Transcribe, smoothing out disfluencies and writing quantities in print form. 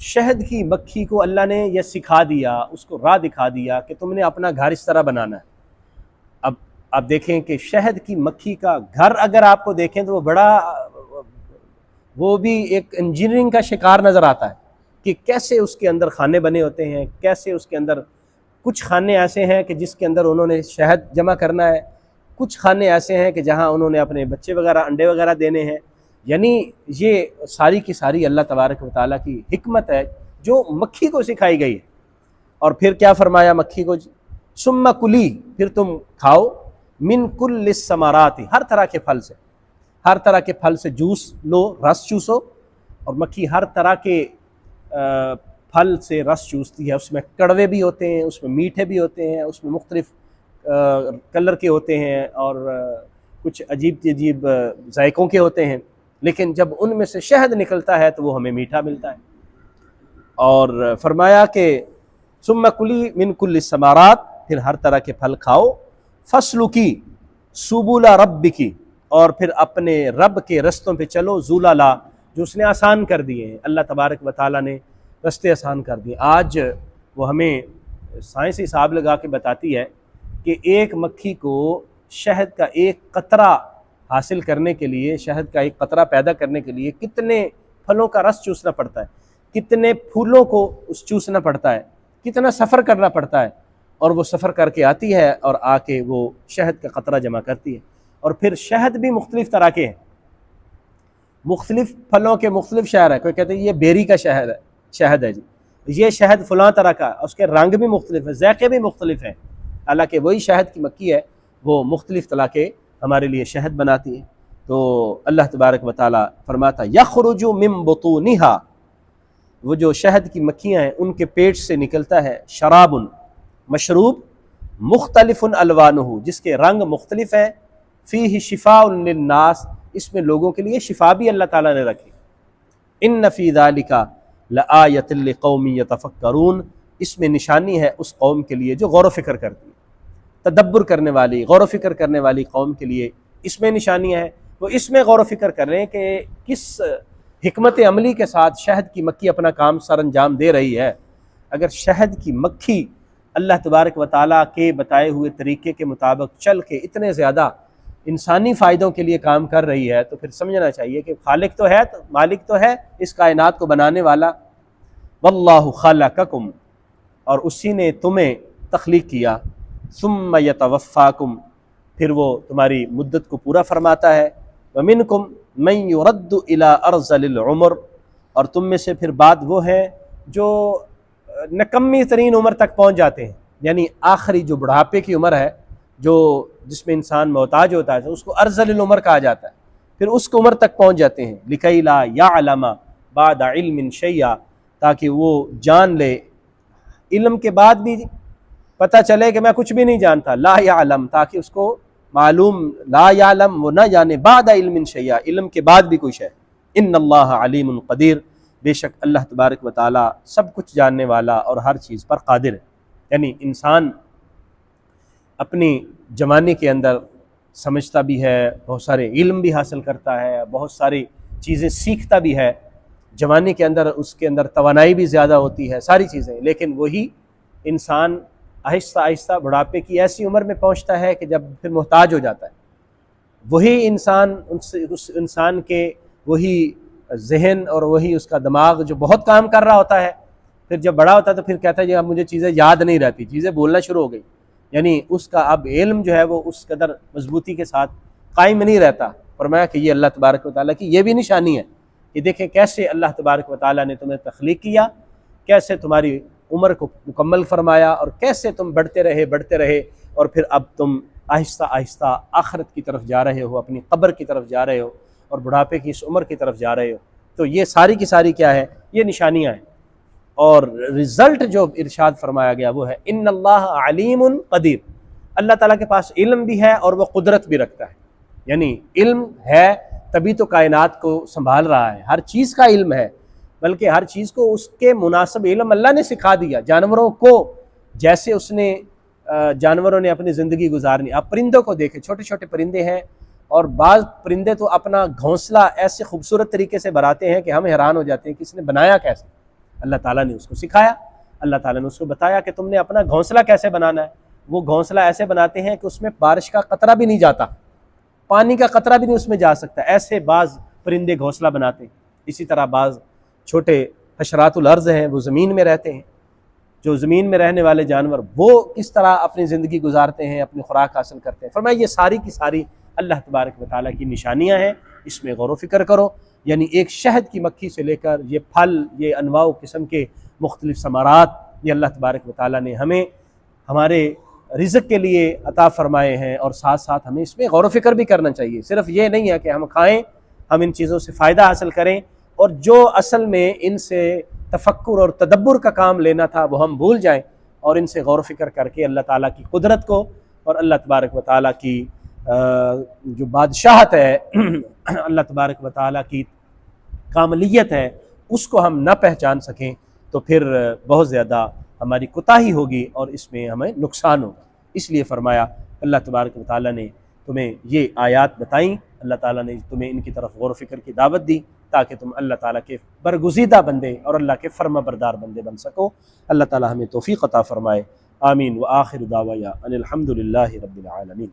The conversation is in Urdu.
شہد کی مکھی کو اللہ نے یہ سکھا دیا، اس کو راہ دکھا دیا کہ تم نے اپنا گھر اس طرح بنانا ہے۔ اب آپ دیکھیں کہ شہد کی مکھی کا گھر اگر آپ کو دیکھیں تو وہ بھی ایک انجینئرنگ کا شکار نظر آتا ہے کہ کیسے اس کے اندر خانے بنے ہوتے ہیں، کیسے اس کے اندر کچھ خانے ایسے ہیں کہ جس کے اندر انہوں نے شہد جمع کرنا ہے، کچھ خانے ایسے ہیں کہ جہاں انہوں نے اپنے بچے وغیرہ انڈے وغیرہ دینے ہیں۔ یعنی یہ ساری کی ساری اللہ تبارک و تعالیٰ کی حکمت ہے جو مکھی کو سکھائی گئی ہے۔ اور پھر کیا فرمایا مکھی کو؟ ثم کلی، پھر تم کھاؤ، من کل الثمرات، ہر طرح کے پھل سے، ہر طرح کے پھل سے جوس لو، رس چوسو۔ اور مکھی ہر طرح کے پھل سے رس چوستی ہے، اس میں کڑوے بھی ہوتے ہیں، اس میں میٹھے بھی ہوتے ہیں، اس میں مختلف کلر کے ہوتے ہیں اور کچھ عجیب عجیب ذائقوں کے ہوتے ہیں، لیکن جب ان میں سے شہد نکلتا ہے تو وہ ہمیں میٹھا ملتا ہے۔ اور فرمایا کہ ثم کلی من کل الثمرات، پھر ہر طرح کے پھل کھاؤ، فسلکی سبل ربک، اور پھر اپنے رب کے رستوں پہ چلو، ذللا، جو اس نے آسان کر دیے ہیں۔ اللہ تبارک و تعالیٰ نے رستے آسان کر دیے۔ آج وہ ہمیں سائنسی حساب لگا کے بتاتی ہے کہ ایک مکھی کو شہد کا ایک قطرہ حاصل کرنے کے لیے، شہد کا ایک قطرہ پیدا کرنے کے لیے کتنے پھلوں کا رس چوسنا پڑتا ہے، کتنے پھولوں کو چوسنا پڑتا ہے، کتنا سفر کرنا پڑتا ہے، اور وہ سفر کر کے آتی ہے اور آ کے وہ شہد کا قطرہ جمع کرتی ہے۔ اور پھر شہد بھی مختلف طرح کے ہیں، مختلف پھلوں کے مختلف شہد ہے۔ کوئی کہتے ہیں یہ بیری کا شہد ہے جی، یہ شہد فلاں طرح کا، اس کے رنگ بھی مختلف ہیں، ذائقے بھی مختلف ہیں، حالانکہ وہی شہد کی مکھی ہے، وہ مختلف طرح کے ہمارے لیے شہد بناتی ہے۔ تو اللہ تبارک و تعالیٰ فرماتا یخرج من بطونہا، وہ جو شہد کی مکھیاں ہیں ان کے پیٹ سے نکلتا ہے شراب، مشروب، مختلف الوانہ، جس کے رنگ مختلف ہیں، فیہ شفاء للناس، اس میں لوگوں کے لیے شفا بھی اللہ تعالیٰ نے رکھی۔ ان فی ذالک لآیۃ لقوم یتفکرون، اس میں نشانی ہے اس قوم کے لیے جو غور و فکر کرتی ہے، تدبر کرنے والی، غور و فکر کرنے والی قوم کے لیے اس میں نشانیاں ہیں۔ وہ اس میں غور و فکر کر رہے ہیں کہ کس حکمت عملی کے ساتھ شہد کی مکھی اپنا کام سر انجام دے رہی ہے۔ اگر شہد کی مکھی اللہ تبارک و تعالیٰ کے بتائے ہوئے طریقے کے مطابق چل کے اتنے زیادہ انسانی فائدوں کے لیے کام کر رہی ہے تو پھر سمجھنا چاہیے کہ خالق تو ہے، مالک تو ہے اس کائنات کو بنانے والا۔ واللہ خلقکم، اور اسی نے تمہیں تخلیق کیا، ثم یتوفاکم، پھر وہ تمہاری مدت کو پورا فرماتا ہے، ومنکم من یرد الی ارذل العمر، اور تم میں سے پھر بعد وہ ہیں جو نکمی ترین عمر تک پہنچ جاتے ہیں، یعنی آخری جو بڑھاپے کی عمر ہے، جس میں انسان محتاج ہوتا ہے، اس کو ارذل العمر کہا جاتا ہے، پھر اس عمر تک پہنچ جاتے ہیں، لکی لا یعلم بعد علم شیئا، تاکہ وہ جان لے، علم کے بعد بھی پتہ چلے کہ میں کچھ بھی نہیں جانتا، لا یعلم، تاکہ اس کو معلوم، لا یعلم وہ نہ جانے، بعد علم شیئا، علم کے بعد بھی کچھ ہے۔ ان اللہ علیم قدیر، بے شک اللہ تبارک و تعالیٰ سب کچھ جاننے والا اور ہر چیز پر قادر ہے۔ یعنی انسان اپنی جوانی کے اندر سمجھتا بھی ہے، بہت سارے علم بھی حاصل کرتا ہے، بہت ساری چیزیں سیکھتا بھی ہے، جوانی کے اندر اس کے اندر توانائی بھی زیادہ ہوتی ہے، ساری چیزیں، لیکن وہی انسان آہستہ آہستہ بڑھاپے کی ایسی عمر میں پہنچتا ہے کہ جب پھر محتاج ہو جاتا ہے۔ وہی انسان، اس انسان کے وہی ذہن اور وہی اس کا دماغ جو بہت کام کر رہا ہوتا ہے، پھر جب بڑا ہوتا ہے تو پھر کہتا ہے کہ اب مجھے چیزیں یاد نہیں رہتی، چیزیں بولنا شروع ہو گئی، یعنی اس کا اب علم جو ہے وہ اس قدر مضبوطی کے ساتھ قائم نہیں رہتا۔ فرمایا کہ یہ اللہ تبارک و تعالیٰ کی یہ بھی نشانی ہے کہ دیکھیں کیسے اللہ تبارک و تعالیٰ نے تمہیں تخلیق کیا، کیسے تمہاری عمر کو مکمل فرمایا، اور کیسے تم بڑھتے رہے اور پھر اب تم آہستہ آہستہ آخرت کی طرف جا رہے ہو، اپنی قبر کی طرف جا رہے ہو اور بڑھاپے کی اس عمر کی طرف جا رہے ہو۔ تو یہ ساری کی ساری کیا ہے؟ یہ نشانیاں ہیں، اور رزلٹ جو ارشاد فرمایا گیا وہ ہے ان اللہ علیم قدیر، اللہ تعالیٰ کے پاس علم بھی ہے اور وہ قدرت بھی رکھتا ہے، یعنی علم ہے تبھی تو کائنات کو سنبھال رہا ہے، ہر چیز کا علم ہے، بلکہ ہر چیز کو اس کے مناسب علم اللہ نے سکھا دیا۔ جانوروں کو جیسے اس نے جانوروں نے اپنی زندگی گزارنی، آپ پرندوں کو دیکھیں، چھوٹے چھوٹے پرندے ہیں، اور بعض پرندے تو اپنا گھونسلہ ایسے خوبصورت طریقے سے بناتے ہیں کہ ہم حیران ہو جاتے ہیں کہ اس نے بنایا کیسے۔ اللہ تعالیٰ نے اس کو سکھایا، اللہ تعالیٰ نے اس کو بتایا کہ تم نے اپنا گھونسلہ کیسے بنانا ہے۔ وہ گھونسلہ ایسے بناتے ہیں کہ اس میں بارش کا قطرہ بھی نہیں جاتا، پانی کا قطرہ بھی نہیں اس میں جا سکتا، ایسے بعض پرندے گھونسلہ بناتے ہیں۔ اسی طرح بعض چھوٹے حشرات الارض ہیں، وہ زمین میں رہتے ہیں، جو زمین میں رہنے والے جانور وہ کس طرح اپنی زندگی گزارتے ہیں، اپنی خوراک حاصل کرتے ہیں۔ فرمایا یہ ساری کی ساری اللہ تبارک و تعالیٰ کی نشانیاں ہیں، اس میں غور و فکر کرو۔ یعنی ایک شہد کی مکھی سے لے کر یہ پھل، یہ انواع و قسم کے مختلف ثمرات، یہ اللہ تبارک و تعالیٰ نے ہمیں ہمارے رزق کے لیے عطا فرمائے ہیں، اور ساتھ ساتھ ہمیں اس میں غور و فکر بھی کرنا چاہیے۔ صرف یہ نہیں ہے کہ ہم کھائیں، ہم ان چیزوں سے فائدہ حاصل کریں، اور جو اصل میں ان سے تفکر اور تدبر کا کام لینا تھا وہ ہم بھول جائیں، اور ان سے غور و فکر کر کے اللہ تعالیٰ کی قدرت کو اور اللہ تبارک و تعالیٰ کی جو بادشاہت ہے، اللہ تبارک و تعالیٰ کی کاملیت ہے، اس کو ہم نہ پہچان سکیں تو پھر بہت زیادہ ہماری کوتاہی ہوگی اور اس میں ہمیں نقصان ہوگا۔ اس لیے فرمایا اللہ تبارک و تعالیٰ نے تمہیں یہ آیات بتائیں، اللہ تعالیٰ نے تمہیں ان کی طرف غور و فکر کی دعوت دی تاکہ تم اللہ تعالیٰ کے برگزیدہ بندے اور اللہ کے فرما بردار بندے بن سکو۔ اللہ تعالیٰ ہمیں توفیق عطا فرمائے، آمین۔ وآخر دعوانا ان الحمد للہ رب العالمین۔